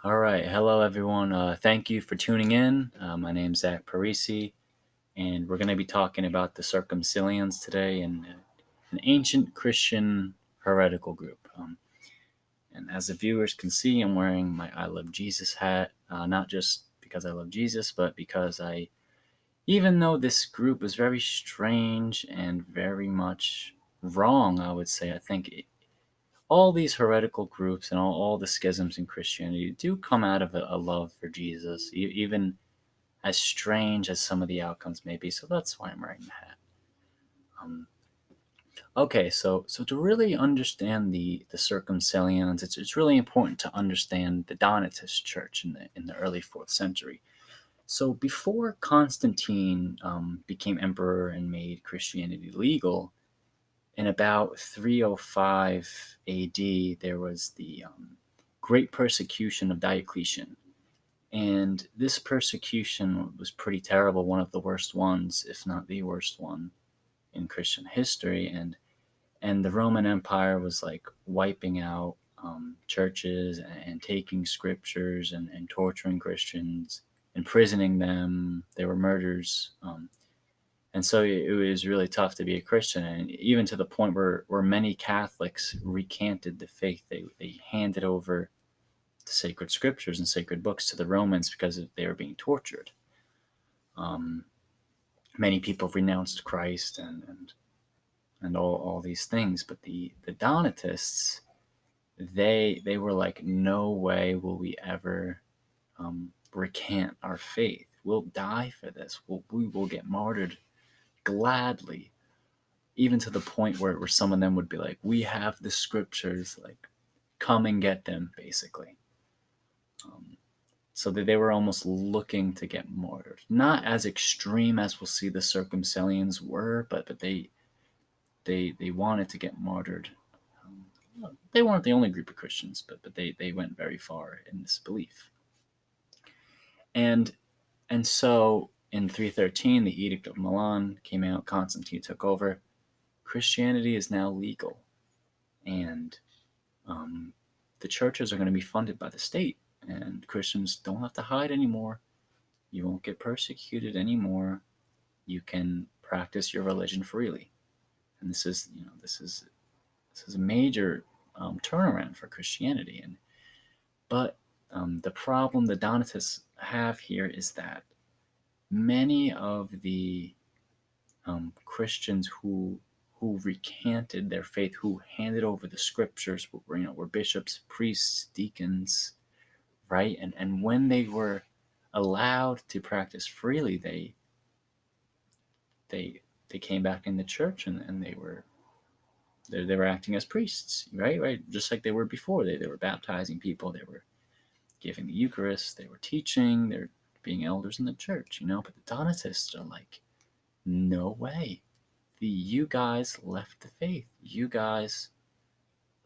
All right. Hello, everyone. Thank you for tuning in. My name's Zach Parisi, and we're going to be talking about the Circumcellions today, and an ancient Christian heretical group. And as the viewers can see, I'm wearing my I Love Jesus hat, not just because I love Jesus, but because even though this group is very strange and very much wrong, I would say, I think all these heretical groups and all the schisms in Christianity do come out of a love for Jesus, even as strange as some of the outcomes may be. So that's why I'm wearing the hat. Um, okay, so to really understand the Circumcellions, it's really important to understand the Donatist Church in the early fourth century. So before Constantine became emperor and made Christianity legal, in about 305 AD, there was the Great Persecution of Diocletian. And this persecution was pretty terrible, one of the worst ones, if not the worst one in Christian history. And the Roman Empire was like wiping out churches and taking scriptures and torturing Christians, imprisoning them. They were murders. And so it was really tough to be a Christian, and even to the point where many Catholics recanted the faith. They handed over the sacred scriptures and sacred books to the Romans because they were being tortured. Um, Many people renounced Christ and all these things, but the Donatists, they were like, no way will we ever recant our faith. We'll die for this. We will get martyred gladly, even to the point where some of them would be like, we have the scriptures, like, come and get them, basically. Um, so that they were almost looking to get martyred. Not as extreme as we'll see the Circumcellions were, but they wanted to get martyred. They weren't the only group of Christians, but they went very far in this belief. And so in 313, the Edict of Milan came out. Constantine took over. Christianity is now legal, and um, the churches are going to be funded by the state, and Christians don't have to hide anymore. You won't get persecuted anymore. You can practice your religion freely, and this is a major turnaround for Christianity. But the problem the Donatists have here is that many of the Christians who recanted their faith, who handed over the scriptures, were bishops, priests, deacons, right? And when they were allowed to practice freely, they came back in the church, and they were acting as priests, right, just like they were before. They were baptizing people, they were giving the Eucharist, they were teaching, they're being elders in the church. But the Donatists are like, no way. You guys left the faith. You guys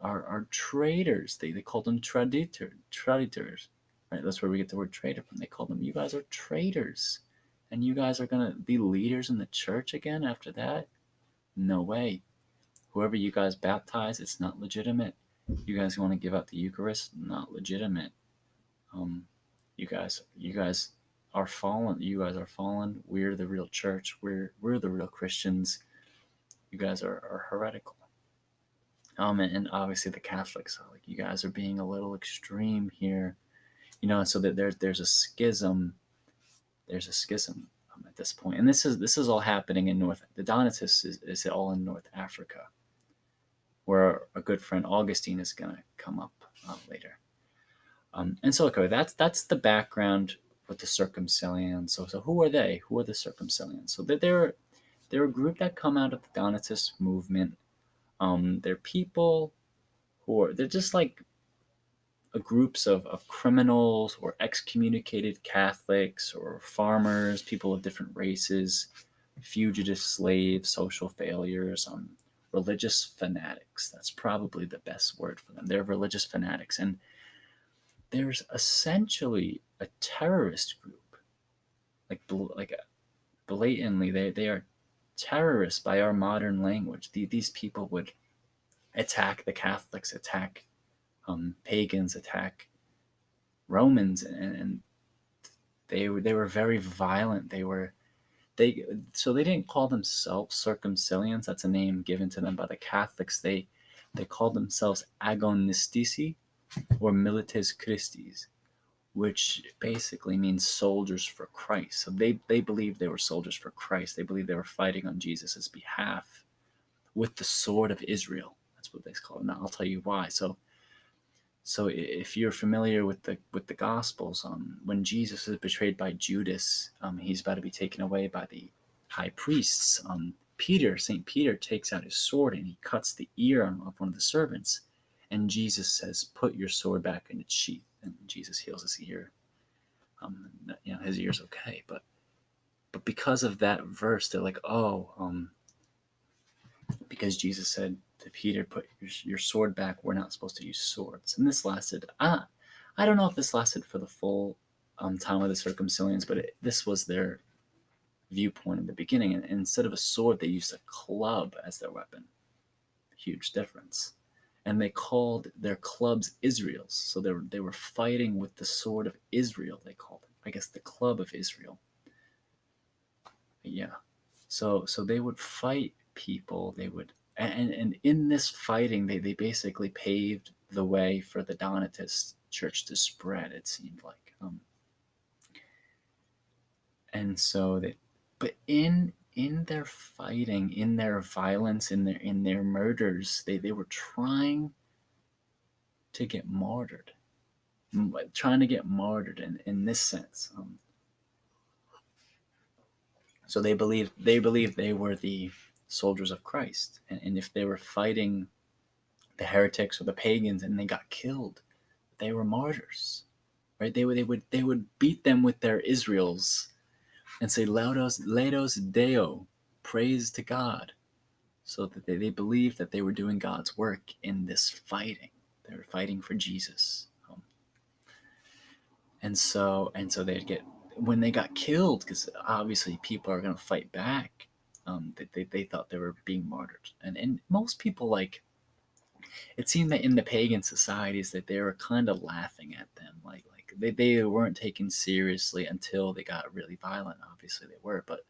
are traitors. They called them traditors, right? That's where we get the word traitor from. They called them, you guys are traitors, and you guys are gonna be leaders in the church again after that? No way. Whoever you guys baptize, it's not legitimate. You guys want to give out the Eucharist? Not legitimate. Um, you guys are fallen. You guys are fallen. We're the real church. We're the real Christians. You guys are heretical. And obviously the Catholics are like, you guys are being a little extreme here, and so that there's a schism. There's a schism at this point, and this is all happening in North. The Donatists is all in North Africa, where a good friend Augustine is gonna come up later. And so, okay, that's the background with the Circumcellions. So who are they? Who are the Circumcellions? So they're a group that come out of the Donatist movement. They're people they're just like groups of criminals or excommunicated Catholics or farmers, people of different races, fugitive slaves, social failures, religious fanatics. That's probably the best word for them. They're religious fanatics. And there's essentially a terrorist group, like blatantly, they are terrorists by our modern language. These people would attack the Catholics, attack pagans, attack Romans, and they were very violent. They didn't call themselves Circumcellions. That's a name given to them by the Catholics. They called themselves Agonistici or Milites Christis, which basically means soldiers for Christ. So they believed they were soldiers for Christ. They believed they were fighting on Jesus' behalf with the sword of Israel. That's what they call it. Now I'll tell you why. So if you're familiar with the Gospels, when Jesus is betrayed by Judas, he's about to be taken away by the high priests. Saint Peter takes out his sword and he cuts the ear of one of the servants, and Jesus says, "Put your sword back in its sheath." And Jesus heals his ear. His ear's okay, but because of that verse, they're like, because Jesus said to Peter, "Put your sword back. We're not supposed to use swords." And this lasted, I don't know if this lasted for the full time of the Circumcellions, but this was their viewpoint in the beginning. And instead of a sword, they used a club as their weapon. Huge difference. And they called their clubs Israel's. So they were fighting with the sword of Israel, they called it. I guess the club of Israel. Yeah. So they would fight people. They would, and in this fighting, they basically paved the way for the Donatist church to spread. It seemed like, and so but in their fighting, in their violence, in their murders, they were trying to get martyred, in this sense. So they believed they were the soldiers of Christ, and if they were fighting the heretics or the pagans and they got killed, they were martyrs, right? They would beat them with their Israels and say Laudos Deo, praise to God, so that they believed that they were doing God's work in this fighting. They were fighting for Jesus, and so they'd get, when they got killed, because obviously people are going to fight back. They thought they were being martyred, and most people, like, it seemed that in the pagan societies that they were kind of laughing at them, like they weren't taken seriously until they got really violent. Obviously they were, but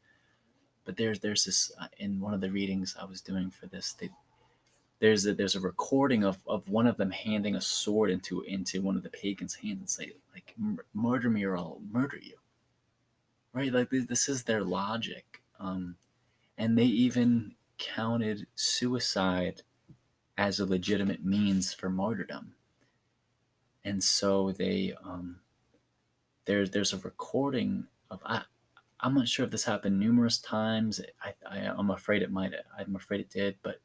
there's this in one of the readings I was doing for this, there's a recording of one of them handing a sword into one of the pagans' hands and say, like, murder me or I'll murder you. Right? Like, this is their logic. And they even counted suicide as a legitimate means for martyrdom. And so there's a recording of, I'm not sure if this happened numerous times. I'm afraid it did. But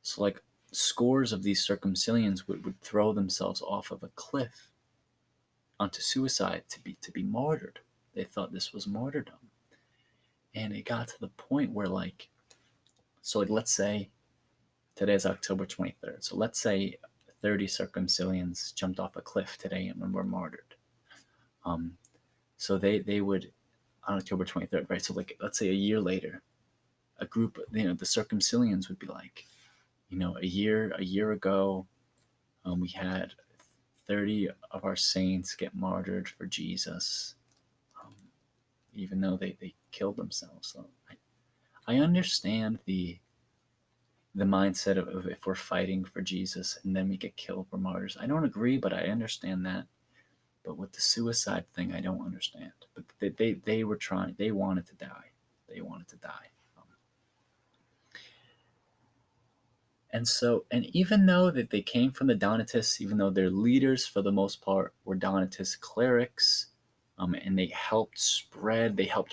so, like, scores of these Circumcellions would throw themselves off of a cliff onto suicide to be martyred. They thought this was martyrdom. And it got to the point where, like, let's say today is October 23rd. So let's say 30 Circumcellions jumped off a cliff today and were martyred. So they would, on October 23rd, right? So, like, let's say a year later, a group, the Circumcellions would be like, a year ago, we had 30 of our saints get martyred for Jesus, even though they killed themselves. So I understand the mindset of if we're fighting for Jesus and then we get killed, we're martyrs. I don't agree, but I understand that. But with the suicide thing, I don't understand. But they were trying. They wanted to die. And even though that they came from the Donatists, even though their leaders for the most part were Donatist clerics, and they helped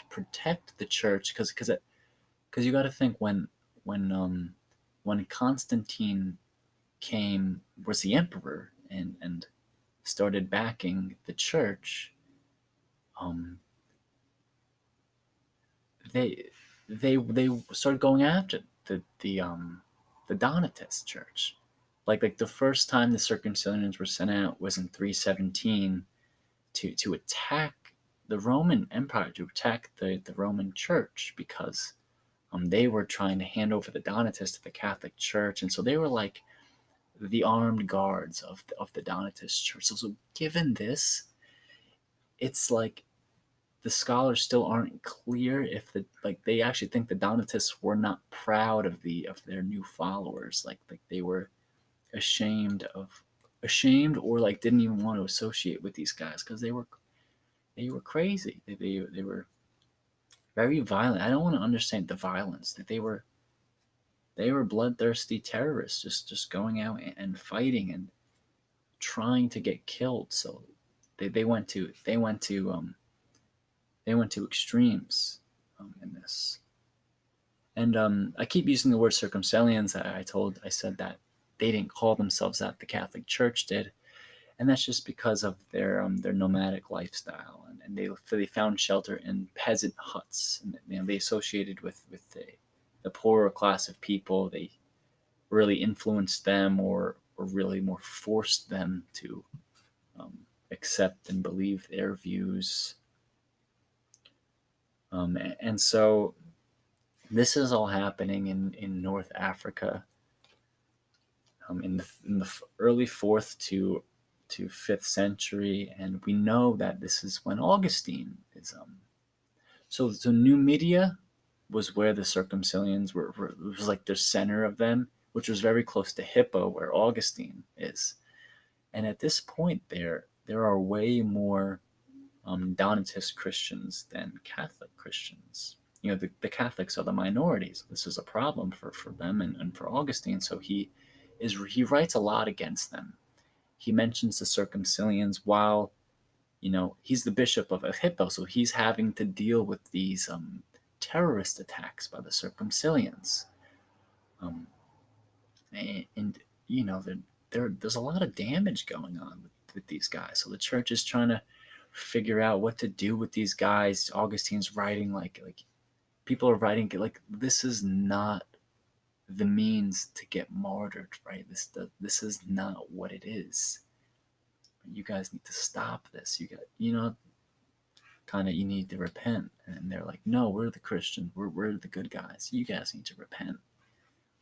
protect the church, because you got to think, when Constantine was the emperor and started backing the church, they started going after the Donatist church. Like the first time the Circumcellions were sent out was in 317 to attack the Roman Empire, to attack the Roman Church, because they were trying to hand over the Donatists to the Catholic Church, and so they were like the armed guards of the Donatist Church. So given this, it's like the scholars still aren't clear if they actually think the Donatists were not proud of their new followers, like they were ashamed or like didn't even want to associate with these guys because they were crazy. They were very violent. I don't want to understand the violence that they were bloodthirsty terrorists, just going out and fighting and trying to get killed. So they went to extremes in this. And I keep using the word Circumcellions. I said that they didn't call themselves that. The Catholic Church did, and that's just because of their nomadic lifestyle, and they found shelter in peasant huts, and they associated with the poorer class of people. They really influenced them, or really more forced them to accept and believe their views. And so this is all happening in North Africa, in the early fourth to fifth century, and we know that this is when Augustine is. So Numidia was where the Circumcellions were. It was like the center of them, which was very close to Hippo, where Augustine is. And at this point, there are way more Donatist Christians than Catholic Christians. The Catholics are the minorities. This is a problem for them and for Augustine. So he writes a lot against them. He mentions the Circumcellions while he's the bishop of Hippo, so he's having to deal with these terrorist attacks by the Circumcellions. Um, and there's a lot of damage going on with these guys. So the church is trying to figure out what to do with these guys. Augustine's writing like people are writing like this is not the means to get martyred, right? This is not what it is. You guys need to stop this. You need to repent. And they're like, no, we're the Christians. We're the good guys. You guys need to repent,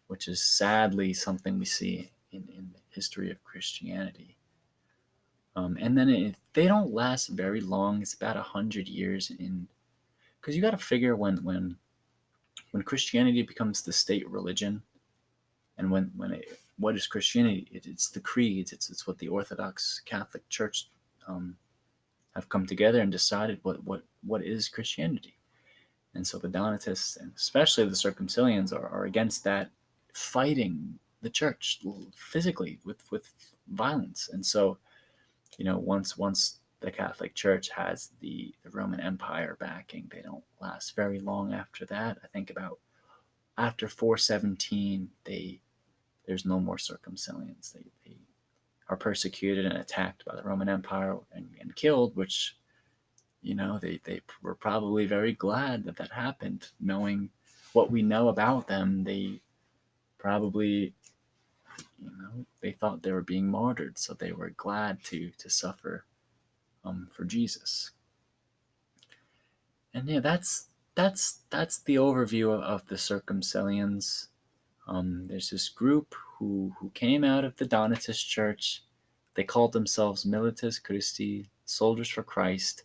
which is sadly something we see in the history of Christianity. And then they don't last very long. It's about 100 years because you got to figure when Christianity becomes the state religion, and what is Christianity? It's the creeds. It's what the Orthodox Catholic Church have come together and decided what is Christianity. And so the Donatists, and especially the Circumcellions, are against that, fighting the church physically with violence. And so, once the Catholic Church has the Roman Empire backing, they don't last very long after that. I think about after 417, there's no more Circumcellions. They are persecuted and attacked by the Roman Empire and killed, which, they were probably very glad that happened. Knowing what we know about them, they probably, they thought they were being martyred, so they were glad to suffer for Jesus. And yeah, that's the overview of the Circumcellions. There's this group who came out of the Donatist Church. They called themselves Milites Christi, Soldiers for Christ.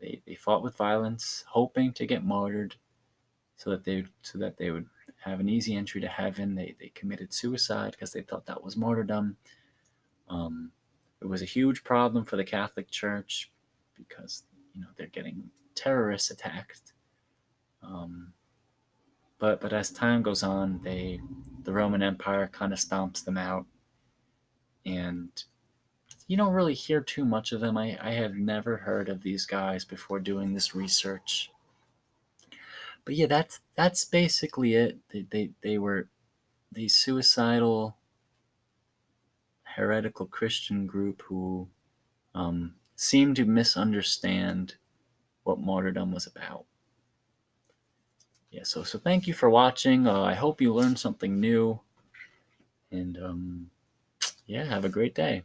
They fought with violence, hoping to get martyred, so that they would have an easy entry to heaven. They committed suicide because they thought that was martyrdom. It was a huge problem for the Catholic Church because they're getting terrorists attacked. But as time goes on, the Roman Empire kind of stomps them out, and you don't really hear too much of them. I have never heard of these guys before doing this research. But yeah, that's basically it. They were the suicidal, heretical Christian group who seemed to misunderstand what martyrdom was about. Yeah, so thank you for watching. I hope you learned something new, and yeah, have a great day.